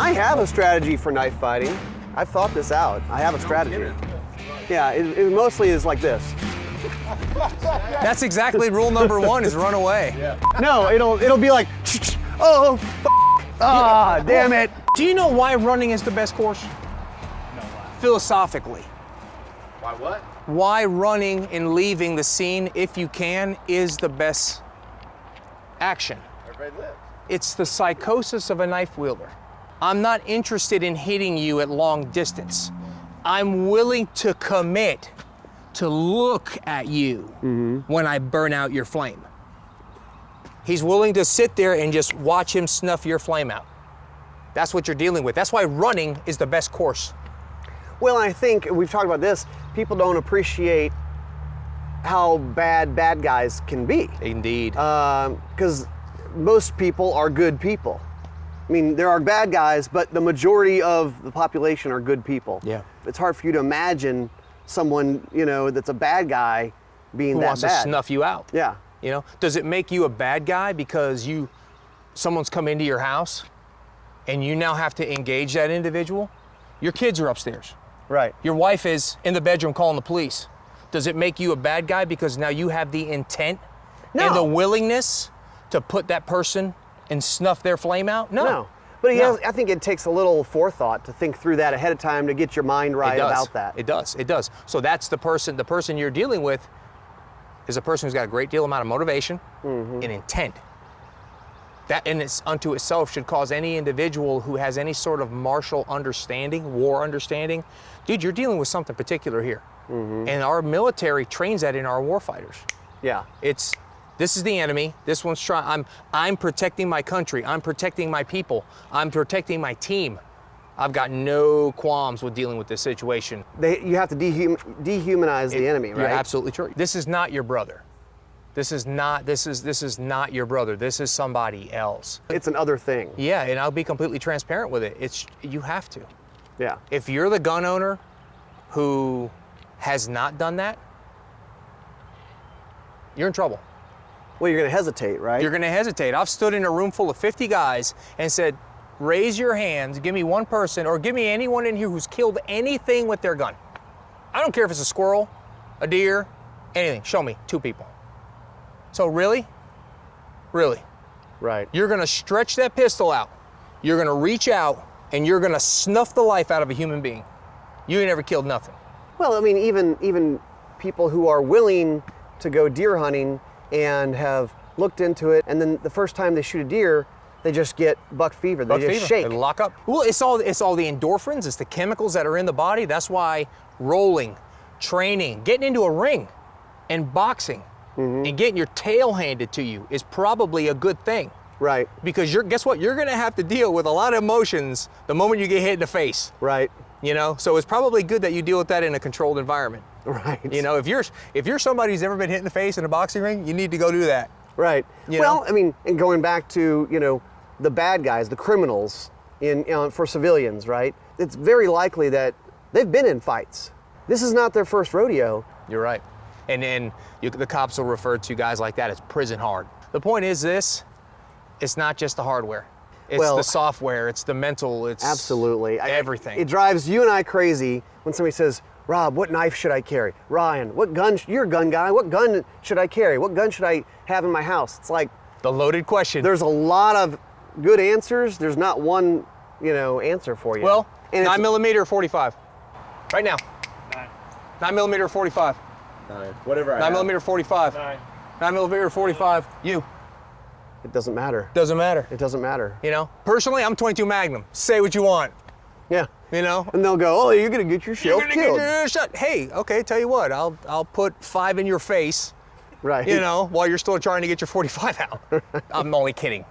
I have a strategy for knife fighting. I've thought this out. I have a strategy. Yeah, it mostly is like this. That's exactly rule number 1 is run away. Yeah. No, it'll be like, oh, damn it. Do you know why running is the best course? No, why? Philosophically. Why what? Why running and leaving the scene, if you can, is the best action. Everybody lives. It's the psychosis of a knife wielder. I'm not interested in hitting you at long distance. I'm willing to commit to look at you when I burn out your flame. He's willing to sit there and just watch him snuff your flame out. That's what you're dealing with. That's why running is the best course. Well, I think we've talked about this. People don't appreciate how bad guys can be. Indeed. Because most people are good people. I mean, there are bad guys, but the majority of the population are good people. Yeah. It's hard for you to imagine someone, you know, that's a bad guy being Who that wants bad. to snuff you out? Yeah. You know, does it make you a bad guy because someone's come into your house and you now have to engage that individual? Your kids are upstairs. Right. Your wife is in the bedroom calling the police. Does it make you a bad guy because now you have the intent and the willingness to put that person and snuff their flame out? No. But I think it takes a little forethought to think through that ahead of time to get your mind right about that. It does. It does. So that's the person you're dealing with is a person who's got a great deal amount of motivation and intent. That in its unto itself should cause any individual who has any sort of martial understanding, war understanding, dude, you're dealing with something particular here. And our military trains that in our warfighters. Yeah. This is the enemy. This one's trying. I'm protecting my country. I'm protecting my people. I'm protecting my team. I've got no qualms with dealing with this situation. You have to dehumanize the enemy, right? You're absolutely true. This is not your brother. This is not your brother. This is somebody else. It's an other thing. Yeah, and I'll be completely transparent with it. You have to. Yeah. If you're the gun owner who has not done that, you're in trouble. Well, you're going to hesitate, right? You're going to hesitate. I've stood in a room full of 50 guys and said, raise your hands, give me one person, or give me anyone in here who's killed anything with their gun. I don't care if it's a squirrel, a deer, anything. Show me 2 people. So really? Really? Right. You're going to stretch that pistol out. You're going to reach out and you're going to snuff the life out of a human being. You ain't ever killed nothing. Well, I mean, even people who are willing to go deer hunting and have looked into it, and then the first time they shoot a deer, they just get buck fever. They just shake. They lock up. Well, it's all the endorphins, it's the chemicals that are in the body. That's why rolling, training, getting into a ring, and boxing, and getting your tail handed to you is probably a good thing. Right. Because guess what? You're gonna have to deal with a lot of emotions the moment you get hit in the face. Right. You know, so it's probably good that you deal with that in a controlled environment. Right. You know, if you're somebody who's never been hit in the face in a boxing ring, you need to go do that. Right. You well, know? I mean, and going back to, you know, the bad guys, the criminals for civilians, right? It's very likely that they've been in fights. This is not their first rodeo. You're right. And then the cops will refer to guys like that as prison hard. The point is this, it's not just the hardware. It's the software, it's the mental, it's absolutely everything. It drives you and I crazy when somebody says, Rob, what knife should I carry? Ryan, what gun, you're a gun guy, what gun should I carry? What gun should I have in my house? It's like the loaded question. There's a lot of good answers. There's not one, you know, answer for you. Well, and 9mm or 45? Right now. 9mm or 45? 9. Whatever I 9mm or 45? 9. 9mm or 45? You. It doesn't matter. Doesn't matter. It doesn't matter. You know, personally, I'm 22 Magnum. Say what you want. Yeah. You know? And they'll go, oh, you're gonna get yourself killed. Hey, okay, tell you what, I'll put 5 in your face, right? You know, while you're still trying to get your 45 out. I'm only kidding.